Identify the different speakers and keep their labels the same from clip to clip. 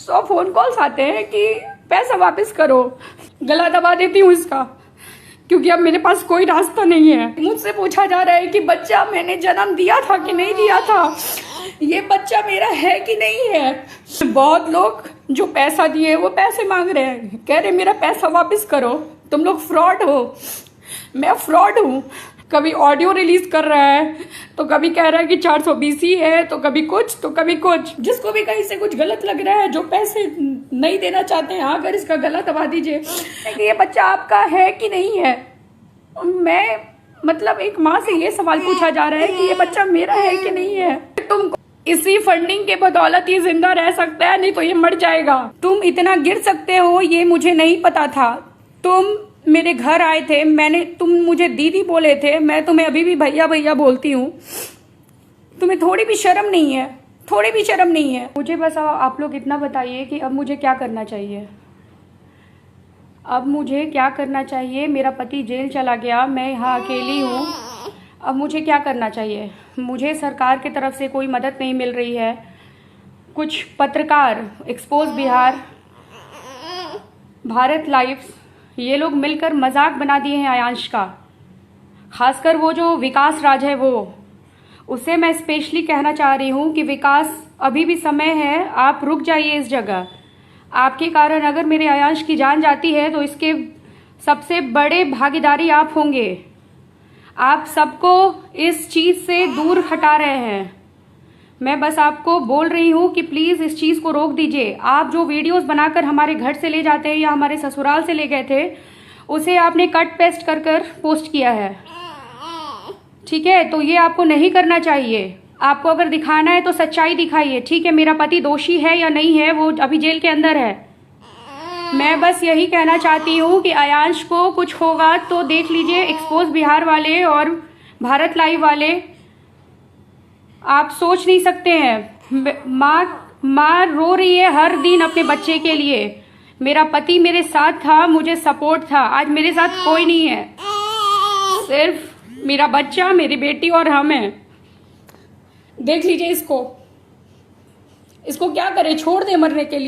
Speaker 1: 100 phone calls आते हैं कि पैसा वापस करो। गला दबा देती हूँ इसका, क्योंकि अब मेरे पास कोई रास्ता नहीं है। मुझसे पूछा जा रहा है कि बच्चा मैंने जन्म दिया था कि नहीं दिया था, ये बच्चा मेरा है कि नहीं है। बहुत लोग जो पैसा दिए वो पैसे मांग रहे हैं, कह रहे मेरा पैसा वापस करो, तुम लोग फ्रॉड हो। मैं फ्रॉड हूँ। कभी ऑडियो रिलीज कर रहा है तो कभी कह रहा है कि 420 ही है, तो कभी कुछ तो कभी कुछ। जिसको भी कहीं से कुछ गलत लग रहा है, जो पैसे नहीं देना चाहते हैं, आकर इसका गला दबा दीजिए कि ये बच्चा आपका है कि नहीं है। मैं मतलब एक माँ से ये सवाल पूछा जा रहा है कि ये बच्चा मेरा है कि नहीं है। तुम इसी फंडिंग के बदौलत ही जिंदा रह सकता है, नहीं तो ये मर जाएगा। तुम इतना गिर सकते हो ये मुझे नहीं पता था। तुम मेरे घर आए थे, तुम मुझे दीदी बोले थे, मैं तुम्हें अभी भी भैया भैया बोलती हूँ। तुम्हें थोड़ी भी शर्म नहीं है, थोड़ी भी शर्म नहीं है। मुझे बस आप लोग इतना बताइए कि अब मुझे क्या करना चाहिए। अब मुझे क्या करना चाहिए। मेरा पति जेल चला गया, मैं यहाँ अकेली हूँ। अब मुझे क्या करना चाहिए। मुझे सरकार की तरफ से कोई मदद नहीं मिल रही है। कुछ पत्रकार, एक्सपोज बिहार, भारत लाइव, ये लोग मिलकर मजाक बना दिए हैं आयांश का। खासकर वो जो विकास राज है, उससे मैं स्पेशली कहना चाह रही हूँ कि विकास, अभी भी समय है, आप रुक जाइए इस जगह। आपके कारण अगर मेरे आयांश की जान जाती है तो इसके सबसे बड़े भागीदारी आप होंगे। आप सबको इस चीज़ से दूर हटा रहे हैं। मैं बस आपको बोल रही हूँ कि प्लीज़ इस चीज़ को रोक दीजिए। आप जो वीडियोस बनाकर हमारे घर से ले जाते हैं या हमारे ससुराल से ले गए थे, उसे आपने कट पेस्ट कर कर पोस्ट किया है, ठीक है। तो ये आपको नहीं करना चाहिए। आपको अगर दिखाना है तो सच्चाई दिखाइए, ठीक है। मेरा पति दोषी है या नहीं है, वो अभी जेल के अंदर है। मैं बस यही कहना चाहती हूँ कि आयांश को कुछ होगा तो देख लीजिए, एक्सपोज बिहार वाले और भारत लाइव वाले, आप सोच नहीं सकते हैं। माँ रो रही है हर दिन अपने बच्चे के लिए। मेरा पति मेरे साथ था, मुझे सपोर्ट था। आज मेरे साथ कोई नहीं है, सिर्फ मेरा बच्चा, मेरी बेटी और हम हैं। देख लीजिए इसको क्या करे। छोड़ दे मरने के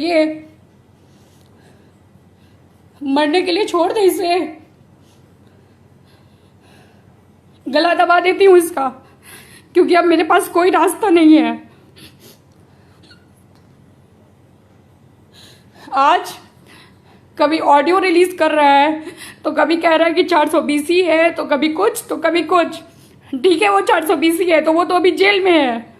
Speaker 1: लिए, छोड़ दे इसे। गला दबा देती हूँ इसका, क्योंकि अब मेरे पास कोई रास्ता नहीं है। आज कभी ऑडियो रिलीज कर रहा है तो कभी कह रहा है कि 420 ही है, तो कभी कुछ तो कभी कुछ। ठीक है, वो 420 ही है तो वो तो अभी जेल में है।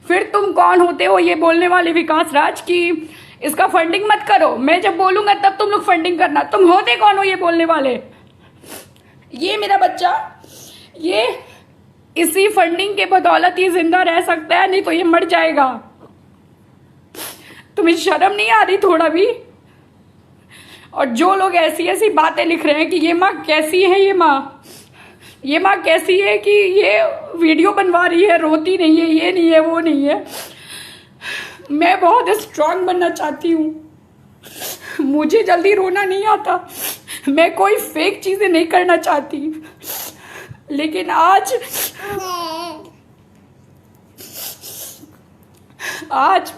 Speaker 1: फिर तुम कौन होते हो ये बोलने वाले विकास राज की इसका फंडिंग मत करो। मैं जब बोलूंगा तब तुम लोग फंडिंग करना। तुम होते कौन हो ये बोलने वाले। ये मेरा बच्चा, ये इसी फंडिंग के बदौलत ही जिंदा रह सकता है, नहीं तो ये मर जाएगा। तुम्हें शर्म नहीं आ रही थोड़ा भी। और जो लोग ऐसी ऐसी बातें लिख रहे हैं कि ये माँ कैसी है, ये माँ कैसी है कि ये वीडियो बनवा रही है, रोती नहीं है, ये नहीं है, वो नहीं है। मैं बहुत स्ट्रांग बनना चाहती हूँ। मुझे जल्दी रोना नहीं आता। मैं कोई फेक चीजें नहीं करना चाहती, लेकिन आज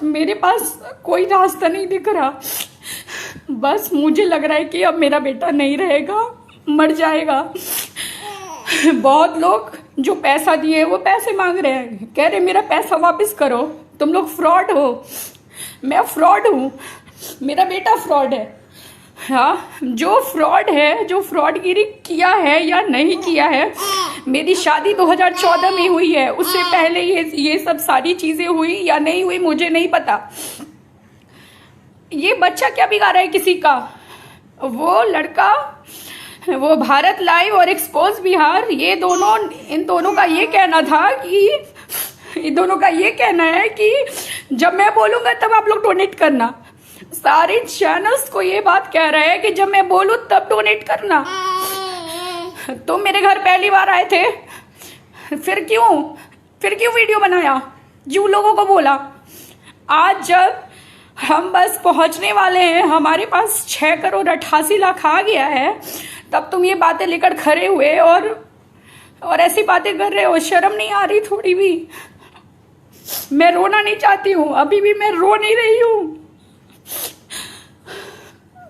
Speaker 1: मेरे पास कोई रास्ता नहीं दिख रहा। बस मुझे लग रहा है कि अब मेरा बेटा नहीं रहेगा, मर जाएगा। बहुत लोग जो पैसा दिए वो पैसे मांग रहे हैं, कह रहे मेरा पैसा वापस करो, तुम लोग फ्रॉड हो। मैं फ्रॉड हूँ, मेरा बेटा फ्रॉड है। हाँ, जो फ्रॉड है, जो फ्रॉडगिरी किया है या नहीं किया है। मेरी शादी 2014 में हुई है, उससे पहले ये सब सारी चीजें हुई या नहीं हुई मुझे नहीं पता। ये बच्चा क्या बिगाड़ा है किसी का। वो लड़का, वो भारत लाइव और एक्सपोज बिहार, ये दोनों, इन दोनों का ये कहना था कि इन दोनों का ये कहना है कि जब मैं बोलूंगा तब आप लोग डोनेट करना। सारे चैनल्स को ये बात कह रहे हैं कि जब मैं बोलूं तब डोनेट करना। तुम मेरे घर पहली बार आए थे, फिर क्यों वीडियो बनाया, जो लोगों को बोला। आज जब हम बस पहुंचने वाले हैं, हमारे पास 6,88,00,000 आ गया है, तब तुम ये बातें लेकर खड़े हुए और ऐसी बातें कर रहे हो। शर्म नहीं आ रही थोड़ी भी। मैं रोना नहीं चाहती हूँ, अभी भी मैं रो नहीं रही हूँ।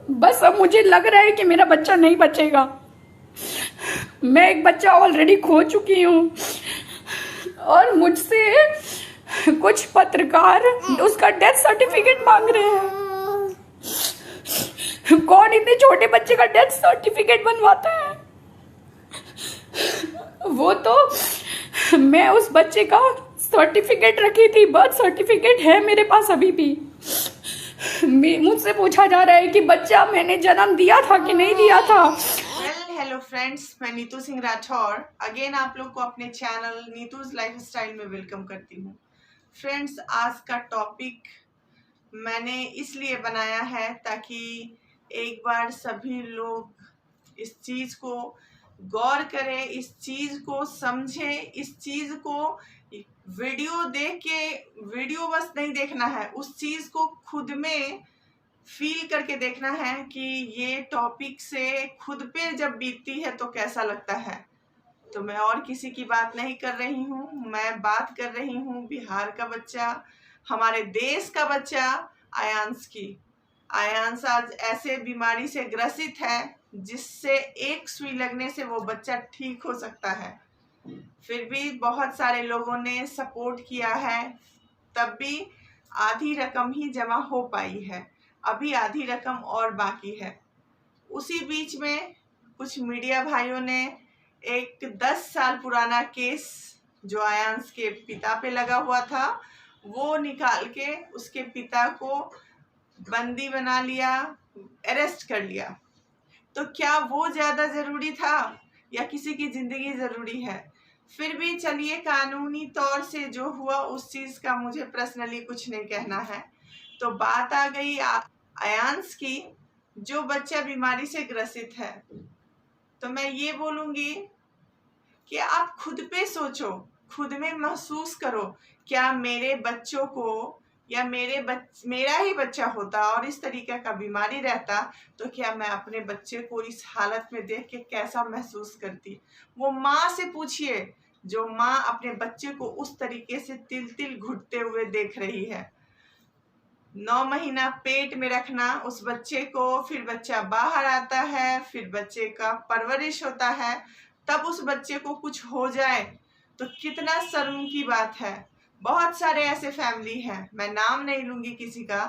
Speaker 1: बस अब मुझे लग रहा है कि मेरा बच्चा नहीं बचेगा। मैं एक बच्चा ऑलरेडी खो चुकी हूँ और मुझसे कुछ पत्रकार उसका डेथ सर्टिफिकेट मांग रहे हैं। कौन इतने छोटे बच्चे का डेथ सर्टिफिकेट बनवाता है? वो तो मैं उस बच्चे का सर्टिफिकेट रखी थी, बर्थ सर्टिफिकेट है मेरे पास अभी भी। मुझसे पूछा जा रहा है कि बच्चा मैंने जन्म दिया था कि नहीं दिया था।
Speaker 2: हेलो फ्रेंड्स, मैं नीतू सिंह राठौर अगेन आप लोग को अपने चैनल नीतूज लाइफस्टाइल में वेलकम करती हूँ। फ्रेंड्स, आज का टॉपिक मैंने इसलिए बनाया है ताकि एक बार सभी लोग इस चीज़ को गौर करें, इस चीज़ को समझें, इस चीज़ को वीडियो देख के, वीडियो बस नहीं देखना है, उस चीज़ को खुद में फील करके देखना है कि ये टॉपिक से खुद पे जब बीतती है तो कैसा लगता है। तो मैं और किसी की बात नहीं कर रही हूँ, मैं बात कर रही हूँ बिहार का बच्चा, हमारे देश का बच्चा आयांश की। आयांश आज ऐसे बीमारी से ग्रसित है जिससे एक सुई लगने से वो बच्चा ठीक हो सकता है। फिर भी बहुत सारे लोगों ने सपोर्ट किया है, तब भी आधी रकम ही जमा हो पाई है, अभी आधी रकम और बाकी है। उसी बीच में कुछ मीडिया भाइयों ने एक 10 साल पुराना केस जो आयांश के पिता पे लगा हुआ था वो निकाल के उसके पिता को बंदी बना लिया, अरेस्ट कर लिया। तो क्या वो ज़्यादा ज़रूरी था या किसी की ज़िंदगी ज़रूरी है? फिर भी चलिए, कानूनी तौर से जो हुआ उस चीज़ का मुझे पर्सनली कुछ नहीं कहना है। तो बात आ गई आयांश की, जो बच्चा बीमारी से ग्रसित है। तो मैं ये बोलूँगी कि आप खुद पे सोचो, खुद में महसूस करो, क्या मेरे बच्चों को या मेरा ही बच्चा होता और इस तरीके का बीमारी रहता तो क्या मैं अपने बच्चे को इस हालत में देख के कैसा महसूस करती। वो माँ से पूछिए जो माँ अपने बच्चे को उस तरीके से तिल तिल घुटते हुए देख रही है। 9 महीना पेट में रखना उस बच्चे को, फिर बच्चा बाहर आता है, फिर बच्चे का परवरिश होता है, तब उस बच्चे को कुछ हो जाए तो कितना शर्म की बात है। बहुत सारे ऐसे फैमिली हैं, मैं नाम नहीं लूंगी किसी का,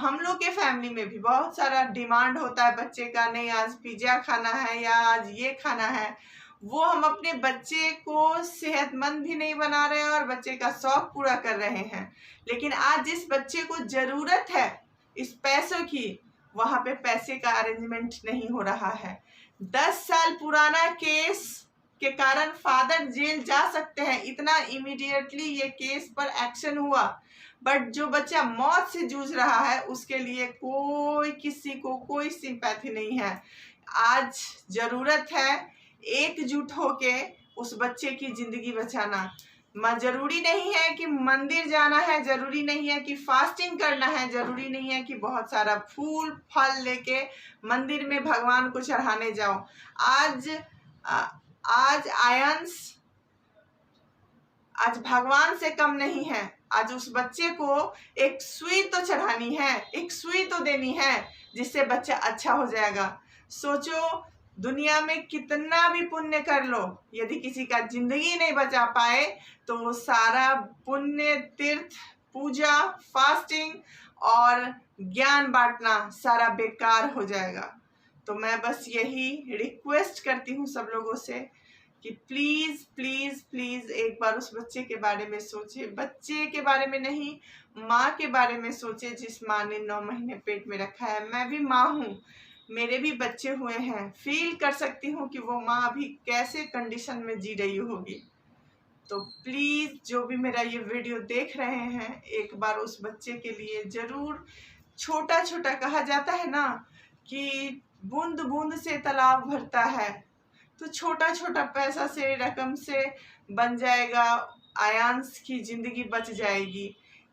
Speaker 2: हम लोग के फैमिली में भी बहुत सारा डिमांड होता है बच्चे का, नहीं आज पिज्जा खाना है या आज ये खाना है। वो हम अपने बच्चे को सेहतमंद भी नहीं बना रहे हैं और बच्चे का शौक पूरा कर रहे हैं, लेकिन आज जिस बच्चे को जरूरत है इस पैसों की, वहां पे पैसे का अरेंजमेंट नहीं हो रहा है। 10 साल पुराना केस के कारण फादर जेल जा सकते हैं, इतना इमीडिएटली ये केस पर एक्शन हुआ, बट जो बच्चा मौत से जूझ रहा है उसके लिए कोई किसी को कोई सिंपैथी नहीं है। आज जरूरत है एकजुट होके उस बच्चे की जिंदगी बचाना। जरूरी नहीं है कि मंदिर जाना है, जरूरी नहीं है कि फास्टिंग करना है, जरूरी नहीं है कि बहुत सारा फूल फल लेके मंदिर में भगवान को चढ़ाने जाओ। आज आयांश आज भगवान से कम नहीं है। आज उस बच्चे को एक सुई तो चढ़ानी है, एक सुई तो देनी है जिससे बच्चा अच्छा हो जाएगा। सोचो, दुनिया में कितना भी पुण्य कर लो, यदि किसी का जिंदगी नहीं बचा पाए तो वो सारा पुण्य, तीर्थ, पूजा, फास्टिंग और ज्ञान बांटना सारा बेकार हो जाएगा। तो मैं बस यही रिक्वेस्ट करती हूँ सब लोगों से कि प्लीज प्लीज प्लीज एक बार उस बच्चे के बारे में सोचे, बच्चे के बारे में नहीं, माँ के बारे में सोचे जिस माँ ने 9 महीने पेट में रखा है। मैं भी माँ हूँ, मेरे भी बच्चे हुए हैं, फील कर सकती हूँ कि वो माँ अभी कैसे कंडीशन में जी रही होगी। तो प्लीज जो भी मेरा ये वीडियो देख रहे हैं, एक बार उस बच्चे के लिए जरूर, छोटा छोटा कहा जाता है ना कि बूंद बूंद से तालाब भरता है, तो छोटा छोटा पैसा से, रकम से बन जाएगा, आयांश की जिंदगी बच जाएगी।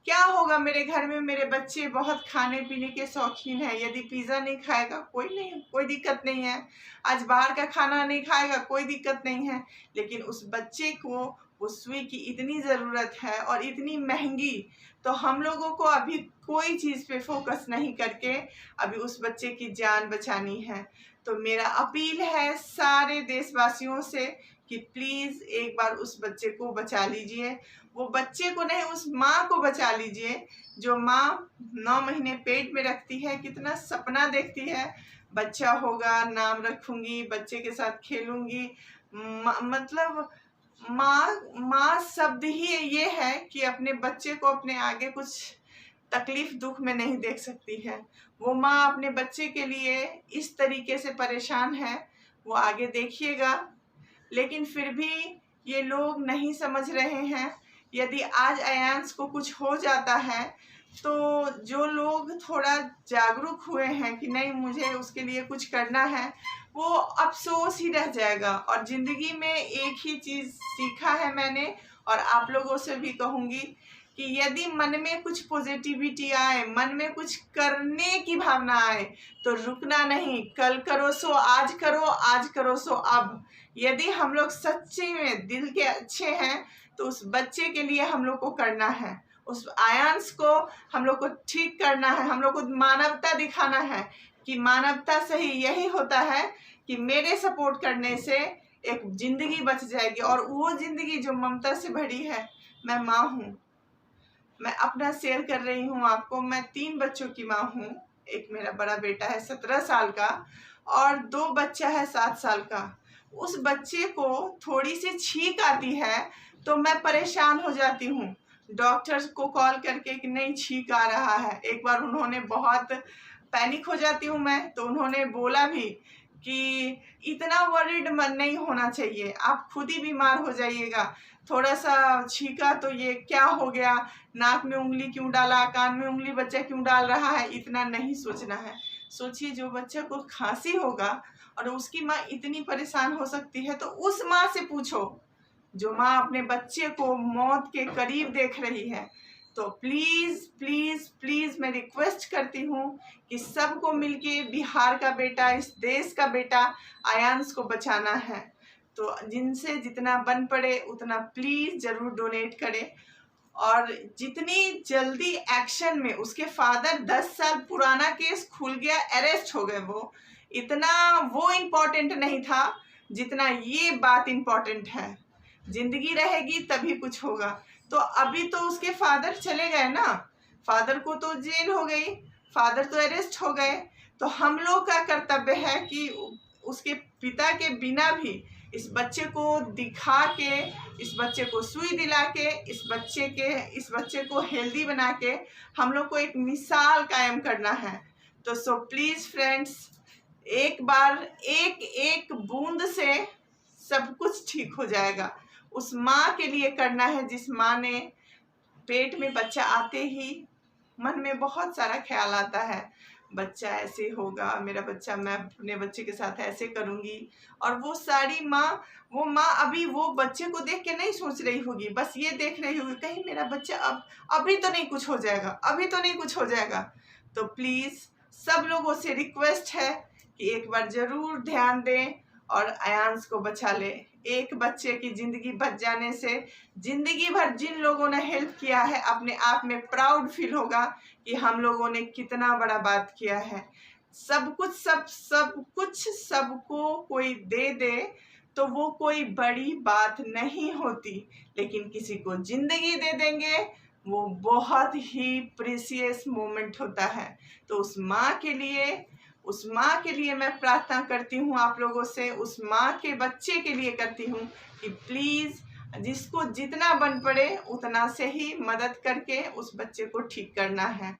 Speaker 2: क्या होगा, मेरे घर में मेरे बच्चे बहुत खाने पीने के शौकीन हैं, यदि पिज़्ज़ा नहीं खाएगा कोई दिक्कत नहीं है, आज बाहर का खाना नहीं खाएगा कोई दिक्कत नहीं है, लेकिन उस बच्चे को वो सुई की इतनी ज़रूरत है और इतनी महंगी, तो हम लोगों को अभी कोई चीज़ पे फोकस नहीं करके अभी उस बच्चे की जान बचानी है। तो मेरा अपील है सारे देशवासियों से कि प्लीज़ एक बार उस बच्चे को बचा लीजिए। वो बच्चे को नहीं, उस माँ को बचा लीजिए, जो माँ 9 महीने पेट में रखती है, कितना सपना देखती है, बच्चा होगा, नाम रखूंगी, बच्चे के साथ खेलूंगी। मतलब माँ शब्द ही ये है कि अपने बच्चे को अपने आगे कुछ तकलीफ दुख में नहीं देख सकती है। वो माँ अपने बच्चे के लिए इस तरीके से परेशान है, वो आगे देखिएगा। लेकिन फिर भी ये लोग नहीं समझ रहे हैं। यदि आज अयांश को कुछ हो जाता है तो जो लोग थोड़ा जागरूक हुए हैं कि नहीं मुझे उसके लिए कुछ करना है, वो अफसोस ही रह जाएगा। और ज़िंदगी में एक ही चीज़ सीखा है मैंने, और आप लोगों से भी कहूँगी कि यदि मन में कुछ पॉजिटिविटी आए, मन में कुछ करने की भावना आए, तो रुकना नहीं। कल करो सो आज करो, आज करो सो अब। यदि हम लोग सच्चे में दिल के अच्छे हैं तो उस बच्चे के लिए हम लोग को करना है, उस आयांश को हम लोग को ठीक करना है, हम लोग को मानवता दिखाना है कि मानवता सही यही होता है कि मेरे सपोर्ट करने से एक जिंदगी बच जाएगी। और वो जिंदगी जो ममता से भरी है। मैं माँ हूँ, मैं अपना शेयर कर रही हूँ आपको। मैं 3 बच्चों की माँ हूँ। एक मेरा बड़ा बेटा है 17 साल का और 2 बच्चा है 7 साल का। उस बच्चे को थोड़ी सी छींक आती है तो मैं परेशान हो जाती हूँ, डॉक्टर्स को कॉल करके कि नहीं छींक आ रहा है। एक बार उन्होंने बहुत पैनिक हो जाती हूँ मैं, तो उन्होंने बोला भी कि इतना वरीड मन नहीं होना चाहिए, आप खुद ही बीमार हो जाइएगा। थोड़ा सा छींका तो ये क्या हो गया, नाक में उंगली क्यों डाला, कान में उंगली बच्चा क्यों डाल रहा है, इतना नहीं सोचना है। सोचिए जो बच्चे को खांसी होगा और उसकी माँ इतनी परेशान हो सकती है, तो उस माँ से पूछो जो माँ अपने बच्चे को मौत के करीब देख रही है। तो प्लीज़ प्लीज़ प्लीज़ मैं रिक्वेस्ट करती हूँ कि सबको मिलके बिहार का बेटा, इस देश का बेटा आयांश को बचाना है। तो जिनसे जितना बन पड़े उतना प्लीज़ ज़रूर डोनेट करें। और जितनी जल्दी एक्शन में, उसके फादर 10 साल पुराना केस खुल गया, अरेस्ट हो गए, वो इतना वो इम्पोर्टेंट नहीं था जितना ये बात इम्पोर्टेंट है। जिंदगी रहेगी तभी कुछ होगा। तो अभी तो उसके फादर चले गए ना, फादर को तो जेल हो गई, फादर तो अरेस्ट हो गए। तो हम लोग का कर्तव्य है कि उसके पिता के बिना भी इस बच्चे को दिखा के, इस बच्चे को सुई दिला के, इस बच्चे को हेल्दी बना के हम लोग को एक मिसाल कायम करना है। तो सो प्लीज़ फ्रेंड्स, एक बार एक बूंद से सब कुछ ठीक हो जाएगा। उस माँ के लिए करना है जिस माँ ने पेट में बच्चा आते ही मन में बहुत सारा ख्याल आता है, बच्चा ऐसे होगा, मेरा बच्चा, मैं अपने बच्चे के साथ ऐसे करूँगी। और वो सारी माँ, वो माँ अभी वो बच्चे को देख के नहीं सोच रही होगी, बस ये देख रही होगी कहीं मेरा बच्चा अभी तो नहीं कुछ हो जाएगा, अभी तो नहीं कुछ हो जाएगा। तो प्लीज़ सब लोगों से रिक्वेस्ट है कि एक बार ज़रूर ध्यान दें और आयांश को बचा ले। एक बच्चे की ज़िंदगी बच जाने से ज़िंदगी भर जिन लोगों ने हेल्प किया है, अपने आप में प्राउड फील होगा कि हम लोगों ने कितना बड़ा बात किया है। सब कुछ सबको कोई दे दे तो वो कोई बड़ी बात नहीं होती, लेकिन किसी को ज़िंदगी दे देंगे वो बहुत ही प्रीशियस मोमेंट होता है। तो उस माँ के लिए मैं प्रार्थना करती हूँ आप लोगों से, उस माँ के बच्चे के लिए करती हूँ कि प्लीज़ जिसको जितना बन पड़े उतना से ही मदद करके उस बच्चे को ठीक करना है।